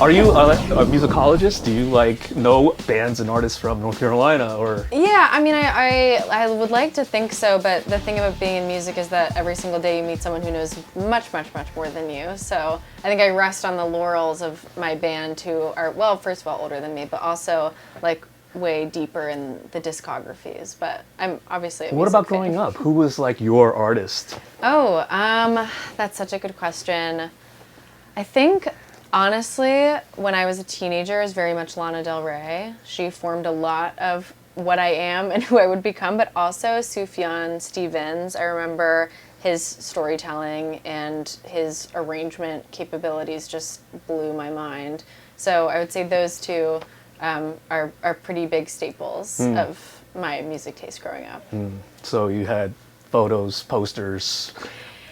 Are you a musicologist? Do you like know bands and artists from North Carolina or? Yeah, I mean, I would like to think so, but the thing about being in music is that every single day you meet someone who knows much, much, much more than you. So I think I rest on the laurels of my band who are, well, first of all, older than me, but also like way deeper in the discographies. But I'm obviously a What music about fan. growing up? Who was like your artist? Oh, that's such a good question. I think, honestly, when I was a teenager, it was very much Lana Del Rey. She formed a lot of what I am and who I would become, but also Sufjan Stevens. I remember his storytelling and his arrangement capabilities just blew my mind. So I would say those two are pretty big staples of my music taste growing up. So you had photos, posters,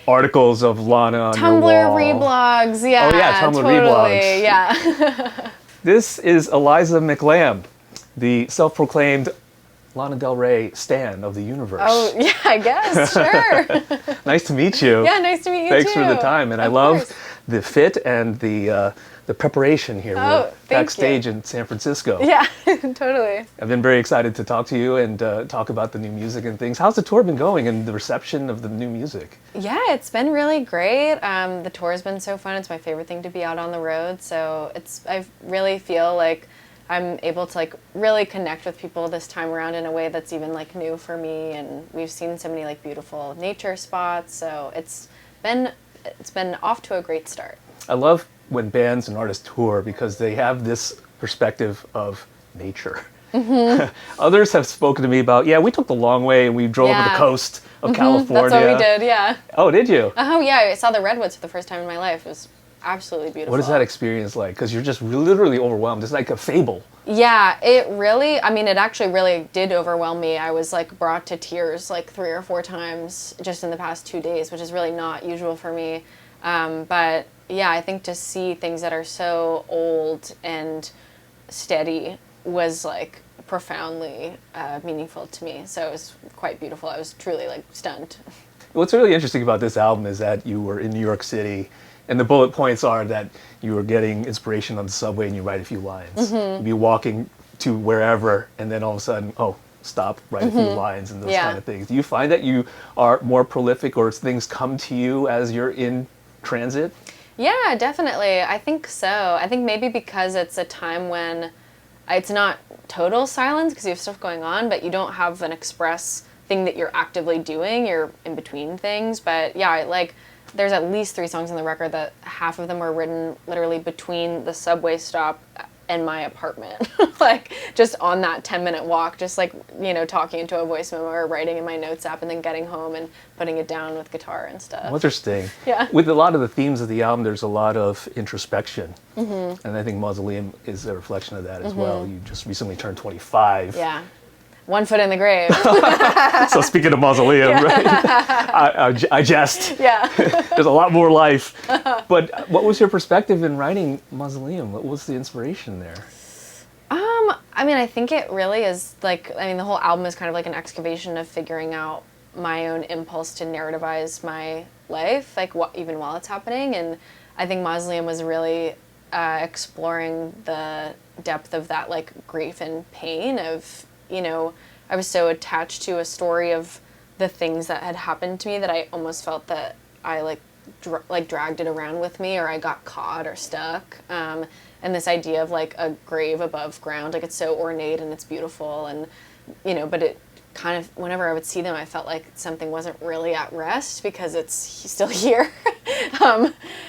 articles of Lana on Tumblr your wall. reblogs, yeah. Oh yeah, Tumblr totally, reblogs. Yeah. This is Eliza McLamb, the self-proclaimed Lana Del Rey stan of the universe. Oh yeah, I guess, sure. Nice to meet you. Yeah, nice to meet you Thanks too. for the time, and I Of love course. the fit and the preparation here. Oh, We're thank backstage you. in San Francisco. Yeah, totally. I've been very excited to talk to you and talk about the new music and things. How's the tour been going and the reception of the new music? Yeah, it's been really great. The tour's been so fun. It's my favorite thing to be out on the road. So I really feel like I'm able to like really connect with people this time around in a way that's even like new for me. And we've seen so many like beautiful nature spots. So it's been off to a great start. I love when bands and artists tour because they have this perspective of nature. Others have spoken to me about, yeah, we took the long way and we drove over the Yeah. coast of California. That's what we did, yeah. Oh, did you? Oh yeah, I saw the redwoods for the first time in my life. It was absolutely beautiful. What is that experience like? Because you're just literally overwhelmed. It's like a fable. Yeah, it actually really did overwhelm me. I was like brought to tears like 3 or 4 times just in the past 2 days, which is really not usual for me. But yeah, I think to see things that are so old and steady was like profoundly meaningful to me. So it was quite beautiful. I was truly like stunned. What's really interesting about this album is that you were in New York City, and the bullet points are that you were getting inspiration on the subway and you write a few lines. You'd be walking to wherever, and then all of a sudden, oh, stop, write a few lines and those Yeah. kind of things. Do you find that you are more prolific or things come to you as you're in transit? Yeah, definitely. I think so. I think maybe because it's a time when it's not total silence because you have stuff going on, but you don't have an express thing that you're actively doing. You're in between things. But yeah, like there's at least 3 songs on the record that half of them were written literally between the subway stop and my apartment. Like just on that 10-minute walk, just like, you know, talking into a voice memo or writing in my notes app and then getting home and putting it down with guitar and stuff. Interesting. Yeah. With a lot of the themes of the album, there's a lot of introspection. And I think Mausoleum is a reflection of that as well. You just recently turned 25. Yeah. 1 foot in the grave. So speaking of Mausoleum, right? I jest. Yeah. There's a lot more life. But what was your perspective in writing Mausoleum? What was the inspiration there? I mean, I think it really is like, I mean, the whole album is kind of like an excavation of figuring out my own impulse to narrativize my life, like even while it's happening. And I think Mausoleum was really exploring the depth of that like grief and pain of, you know, I was so attached to a story of the things that had happened to me that I almost felt that I like dragged it around with me, or I got caught or stuck. And this idea of like a grave above ground, like it's so ornate and it's beautiful, and you know, but it kind of, whenever I would see them, I felt like something wasn't really at rest because it's still here.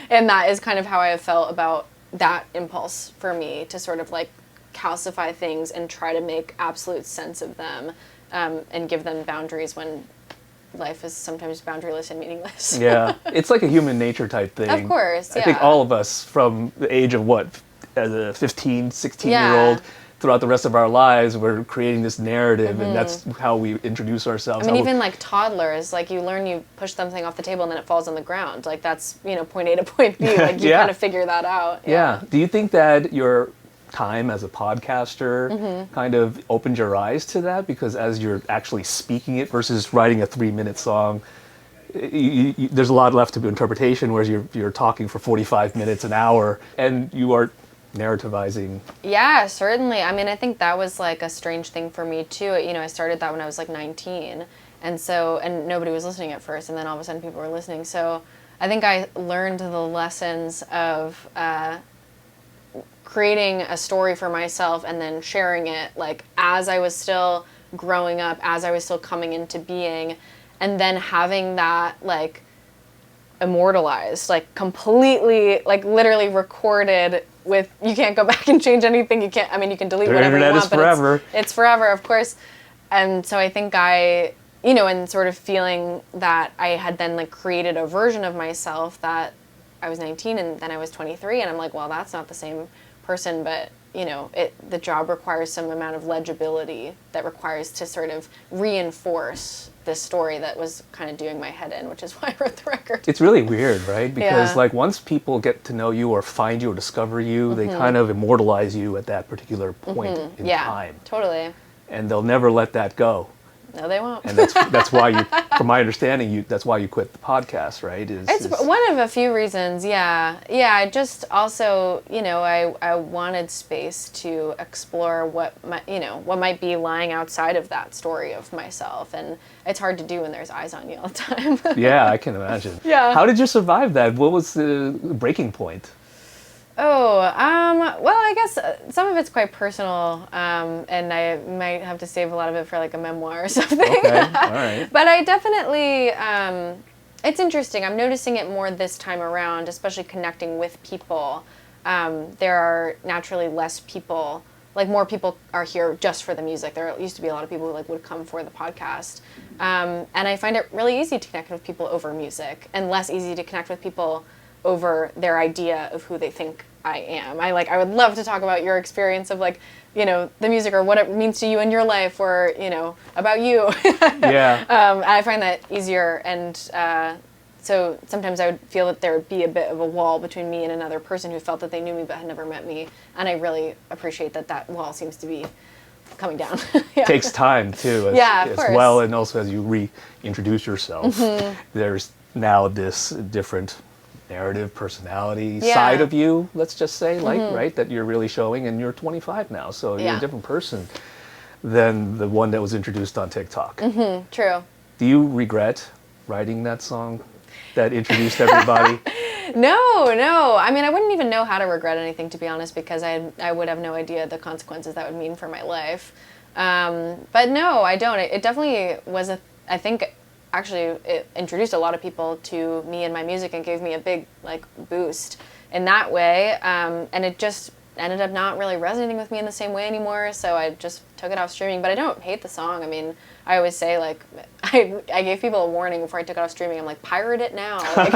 And that is kind of how I have felt about that impulse for me to sort of like calcify things and try to make absolute sense of them, and give them boundaries when life is sometimes boundaryless and meaningless. Yeah, it's like a human nature type thing. Of course, I think yeah. all of us from the age of as a 15, 16-year-old, throughout the rest of our lives, we're creating this narrative, and that's how we introduce ourselves. I mean, even like toddlers, like you learn, you push something off the table and then it falls on the ground. Like that's, you know, point A to point B. Like you Yeah. kind of figure that out. Yeah. Do you think that your time as a podcaster kind of opened your eyes to that? Because as you're actually speaking it versus writing a 3-minute song, there's a lot left to interpretation, whereas you're talking for 45 minutes, an hour, and you are narrativizing. Yeah, certainly. I mean, I think that was like a strange thing for me too. You know, I started that when I was like 19. And nobody was listening at first, and then all of a sudden people were listening. So I think I learned the lessons of creating a story for myself and then sharing it, like, as I was still growing up, as I was still coming into being, and then having that, like, immortalized, like, completely, like, literally recorded with, you can't go back and change anything. You can't, I mean, you can delete whatever you want, but it's forever, of course. And so I think you know, and sort of feeling that I had then, like, created a version of myself that I was 19 and then I was 23, and I'm like, well, that's not the same person, but, you know, the job requires some amount of legibility that requires to sort of reinforce this story that was kind of doing my head in, which is why I wrote the record. It's really weird, right? Because, Yeah. like, once people get to know you or find you or discover you, they kind of immortalize you at that particular point in time. Totally. And they'll never let that go. No, they won't. And that's why you, from my understanding, that's why you quit the podcast, right? It's one of a few reasons, yeah. Yeah, I just also, you know, I wanted space to explore what might be lying outside of that story of myself, and it's hard to do when there's eyes on you all the time. Yeah, I can imagine. Yeah. How did you survive that? What was the breaking point? Oh, well, I guess some of it's quite personal, and I might have to save a lot of it for like a memoir or something. Okay, all right. But I definitely, it's interesting. I'm noticing it more this time around, especially connecting with people. There are naturally less people, like more people are here just for the music. There used to be a lot of people who like would come for the podcast. And I find it really easy to connect with people over music and less easy to connect with people over their idea of who they think I am. I would love to talk about your experience of, like, you know, the music or what it means to you in your life, or, you know, about you. Yeah. I find that easier, and so sometimes I would feel that there would be a bit of a wall between me and another person who felt that they knew me but had never met me, and I really appreciate that wall seems to be coming down. Yeah. Takes time too, of course. well, and also as you reintroduce yourself, there's now this different narrative personality side of you, let's just say, like, right, that you're really showing, and you're 25 now, so you're a different person than the one that was introduced on TikTok. True. Do you regret writing that song that introduced everybody? No. I mean, I wouldn't even know how to regret anything, to be honest, because I would have no idea the consequences that would mean for my life. But no, I don't. It definitely was I think actually it introduced a lot of people to me and my music and gave me a big, like, boost in that way. And it just ended up not really resonating with me in the same way anymore, so I just took it off streaming. But I don't hate the song. I mean, I always say, like, I gave people a warning before I took it off streaming. I'm like, pirate it now. Like,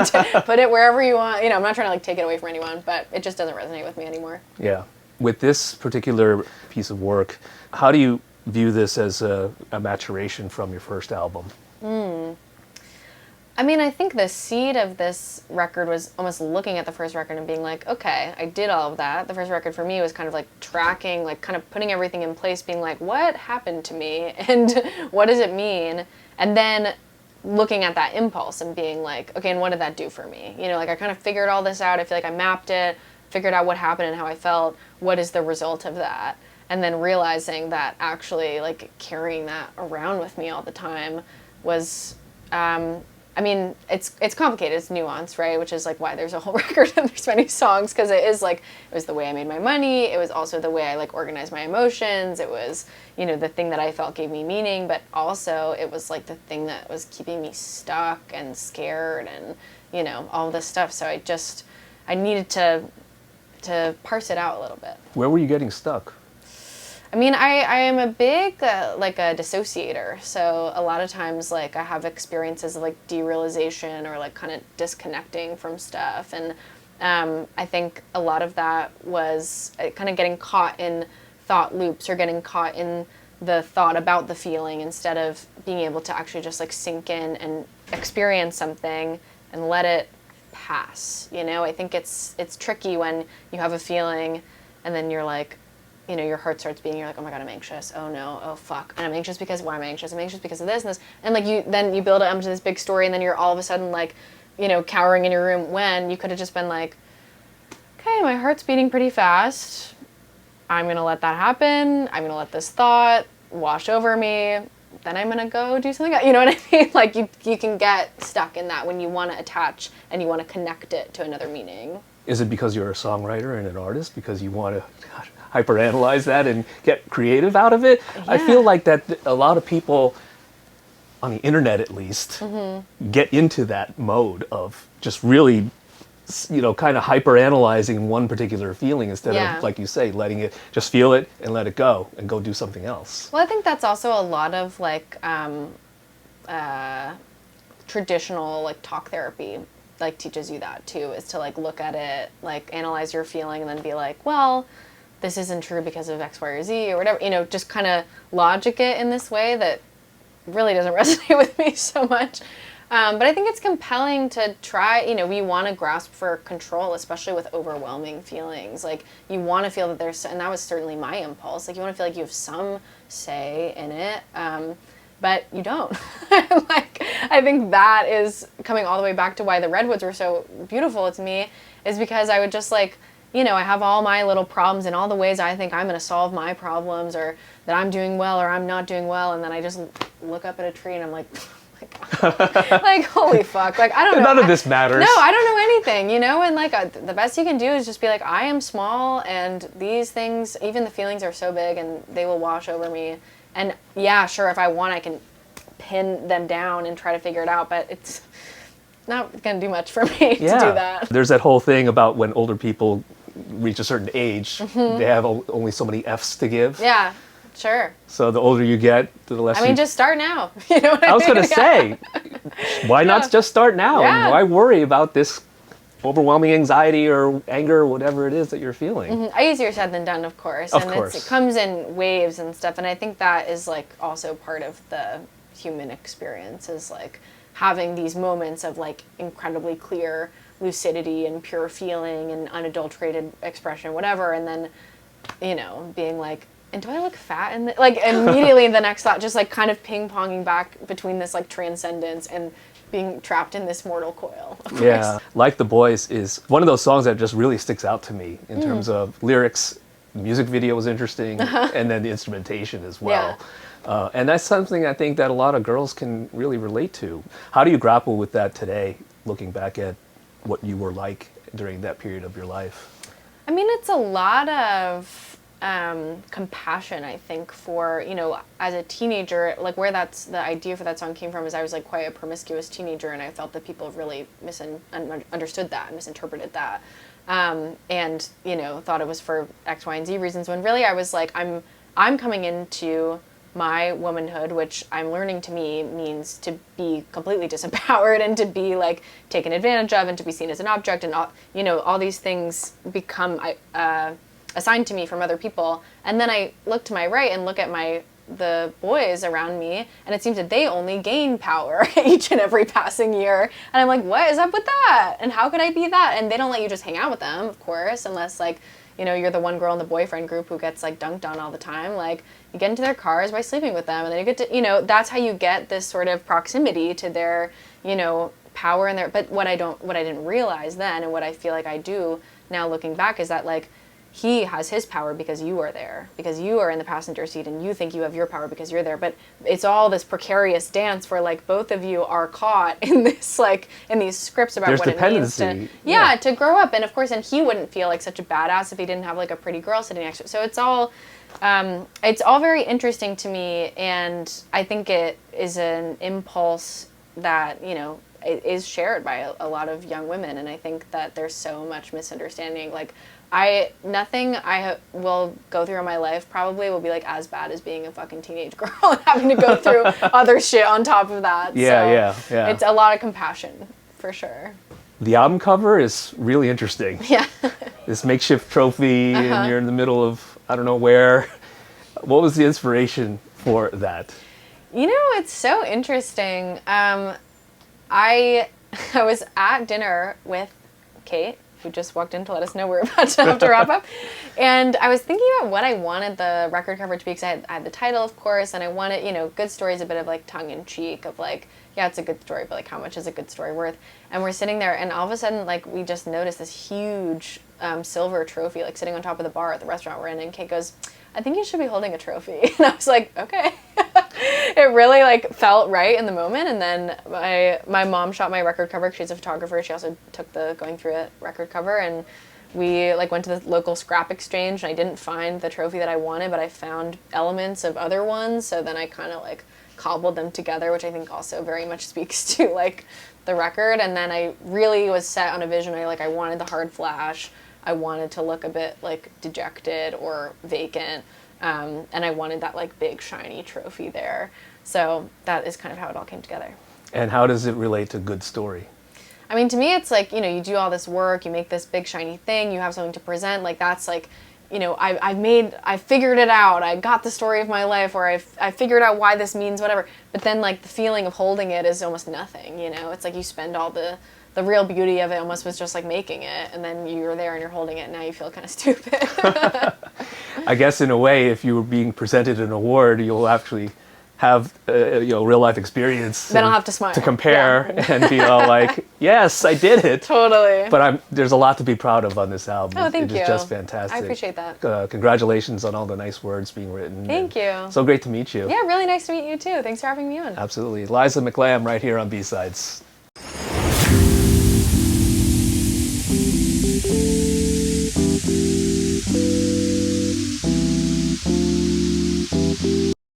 put it wherever you want. You know, I'm not trying to, like, take it away from anyone, but it just doesn't resonate with me anymore. Yeah. With this particular piece of work, how do you view this as a maturation from your first album? I mean, I think the seed of this record was almost looking at the first record and being like, okay, I did all of that. The first record for me was kind of like tracking, like kind of putting everything in place, being like, what happened to me and what does it mean? And then looking at that impulse and being like, okay, and what did that do for me? You know, like I kind of figured all this out. I feel like I mapped it, figured out what happened and how I felt. What is the result of that? And then realizing that actually, like, carrying that around with me all the time was, I mean, it's complicated, it's nuanced, right? Which is, like, why there's a whole record and there's many songs, because it is, like, it was the way I made my money, it was also the way I, like, organized my emotions, it was, you know, the thing that I felt gave me meaning, but also it was, like, the thing that was keeping me stuck and scared and, you know, all this stuff. So I needed to parse it out a little bit. Where were you getting stuck? I mean, I am a big, like, a dissociator, so a lot of times, like, I have experiences of, like, derealization or, like, kind of disconnecting from stuff, and I think a lot of that was kind of getting caught in thought loops or getting caught in the thought about the feeling instead of being able to actually just, like, sink in and experience something and let it pass, you know? I think it's tricky when you have a feeling and then you're like, you know, your heart starts beating, you're like, oh my God, I'm anxious, oh no, oh fuck, and I'm anxious because, why am I anxious? I'm anxious because of this and this, and like then you build it up to this big story, and then you're all of a sudden, like, you know, cowering in your room when you could have just been like, okay, my heart's beating pretty fast. I'm going to let that happen. I'm going to let this thought wash over me. Then I'm going to go do something else. You know what I mean? Like you can get stuck in that when you want to attach and you want to connect it to another meaning. Is it because you're a songwriter and an artist? Because you want to hyperanalyze that and get creative out of it? Yeah. I feel like that a lot of people, on the internet at least, get into that mode of just really, kind of hyperanalyzing one particular feeling instead of, like you say, letting it, just feel it and let it go and go do something else. Well, I think that's also a lot of like traditional like talk therapy like teaches you that too, is to like look at it, like analyze your feeling and then be like, well, this isn't true because of X, Y, or Z or whatever, just kind of logic it in this way that really doesn't resonate with me so much. But I think it's compelling to try, we want to grasp for control, especially with overwhelming feelings. Like, you want to feel that there's, and that was certainly my impulse, like, you want to feel like you have some say in it, but you don't. Like, I think that is coming all the way back to why the Redwoods were so beautiful to me, is because I would just, like, I have all my little problems and all the ways I think I'm going to solve my problems, or that I'm doing well or I'm not doing well, and then I just look up at a tree and I'm like, like, holy fuck, like, I don't know. None of this matters. No, I don't know anything, and like the best you can do is just be like, I am small, and these things, even the feelings are so big and they will wash over me. And yeah, sure, if I want, I can pin them down and try to figure it out, but it's not going to do much for me to do that. There's that whole thing about when older people reach a certain age, they have only so many F's to give. Yeah. Sure. So the older you get, the less. I mean, just start now. You know what I mean? I was going to say, why not just start now? Yeah. Why worry about this overwhelming anxiety or anger or whatever it is that you're feeling? Easier said than done, of course. Of and course. It comes in waves and stuff. And I think that is like also part of the human experience, is like having these moments of like incredibly clear lucidity and pure feeling and unadulterated expression, whatever. And then, being like, and do I look fat in the, like, immediately the next thought, just like kind of ping-ponging back between this like transcendence and being trapped in this mortal coil. Yeah, Like the Boys is one of those songs that just really sticks out to me in terms of lyrics. The music video was interesting, and then the instrumentation as well. And that's something I think that a lot of girls can really relate to. How do you grapple with that today, looking back at what you were like during that period of your life? I mean, it's a lot of compassion, I think, for, as a teenager, like where the idea for that song came from is I was like quite a promiscuous teenager, and I felt that people really understood that and misinterpreted that, and thought it was for X, Y, and Z reasons, when really I was like, I'm coming into my womanhood, which I'm learning to me means to be completely disempowered and to be like taken advantage of and to be seen as an object, and all these things become assigned to me from other people. And then I look to my right and look at the boys around me, and it seems that they only gain power each and every passing year. And I'm like, what is up with that? And how could I be that? And they don't let you just hang out with them, of course, unless like, you're the one girl in the boyfriend group who gets like dunked on all the time. Like, you get into their cars by sleeping with them, and then you get to, that's how you get this sort of proximity to their, power and their, but what I didn't realize then, and what I feel like I do now looking back, is that like, he has his power because you are there, because you are in the passenger seat, and you think you have your power because you're there. But it's all this precarious dance where like both of you are caught in this, like, in these scripts about what it means to, to grow up. And of course, and he wouldn't feel like such a badass if he didn't have like a pretty girl sitting next to him. So it's all very interesting to me, and I think it is an impulse that, is shared by a lot of young women. And I think that there's so much misunderstanding. Like, nothing I will go through in my life probably will be like as bad as being a fucking teenage girl and having to go through other shit on top of that. Yeah. It's a lot of compassion, for sure. The album cover is really interesting. Yeah. This makeshift trophy, and you're in the middle of, I don't know where. What was the inspiration for that? It's so interesting. I was at dinner with Kate, who just walked in to let us know we're about to have to wrap up. And I was thinking about what I wanted the record cover to be, because I had the title, of course, and I wanted, good story is a bit of like tongue-in-cheek of like, yeah, it's a good story, but like how much is a good story worth? And we're sitting there, and all of a sudden, like, we just noticed this huge silver trophy, like sitting on top of the bar at the restaurant we're in, and Kate goes, I think you should be holding a trophy. And I was like, okay. It really like felt right in the moment. And then my mom shot my record cover. She's a photographer. She also took the Going Through It record cover, and we like went to the local scrap exchange, and I didn't find the trophy that I wanted, but I found elements of other ones. So then I kind of like cobbled them together, which I think also very much speaks to like the record. And then I really was set on a vision. I wanted the hard flash. I wanted to look a bit like dejected or vacant. And I wanted that like big shiny trophy there. So that is kind of how it all came together. And how does it relate to good story? I mean, to me, it's like, you know, you do all this work, you make this big shiny thing, you have something to present. Like that's like, you know, I figured it out. I got the story of my life, or I figured out why this means whatever. But then like the feeling of holding it is almost nothing, you know? It's like you spend all the real beauty of it almost was just like making it, and then you're there and you're holding it, and now you feel kind of stupid. I guess in a way, if you were being presented an award, you'll actually have real life experience. Then I'll have to smile to compare and be all like, yes, I did it. Totally. But there's a lot to be proud of on this album. Oh, thank you. It is just fantastic. I appreciate that. Congratulations on all the nice words being written. Thank you. So great to meet you. Yeah, really nice to meet you too. Thanks for having me on. Absolutely. Eliza McLamb right here on B-Sides.